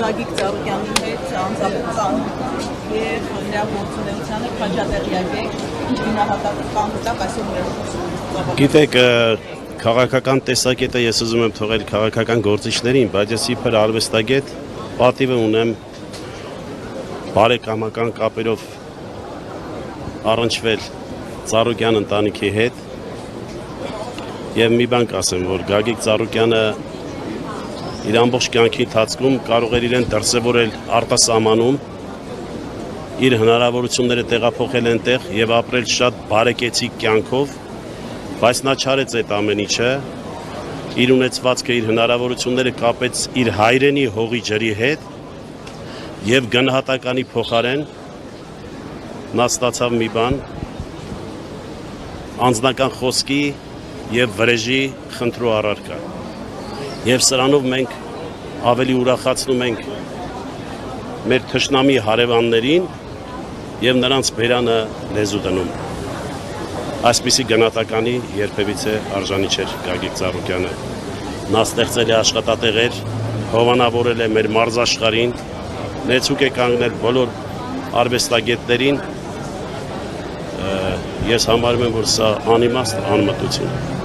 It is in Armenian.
Գագիկ Ծառուկյանի հետ անձամբ եւ նրա գործունեությանը քաջատեղյակ եք, ինչ գնահատական տակ այսօր ներկայացնում։ Գիտեք, քաղաքական տեսակետը ես ուզում եմ թողել քաղաքական գործիչներին, բայց ես իբր արվեստագետ պատիվը ունեմ բարեկամական կապերով առնչվել Ծառուկյան ընտանիքի հետ եւ մի բան կասեմ, որ Գագիկ Ծառուկյանը իր ամբողջ կյանքի ընթացքում կարող էր իրեն դրսևորել արտասահմանում, իր հնարավորությունները տեղափոխել այնտեղ եւ ապրել շատ բարեկեցիկ կյանքով, բայց նա չարեց այդ ամեն ինչը, իր ունեցվածքը, իր հնարավորությունները կապեց իր հայրենի հողի ջրի հետ եւ գնահատականի փոխարեն նա ստացավ մի բան անձնական խոսքի եւ վրեժի խնդրու առարկա եւ սրանով մենք ավելի ուրախացնում ենք մեր թշնամի հարևաններին եւ նրանց բերանը լեզու դնում այսպիսի գնահատականի երբևիցե արժանի չէր Գագիկ Ծառուկյանը նա ստեղծել է աշխատատեղեր հովանավորել է մեր մարզաշխարհին նեցուկ է կանգնել բոլոր արվեստագետներին ես համարում եմ, որ սա անիմաստ անմտություն է։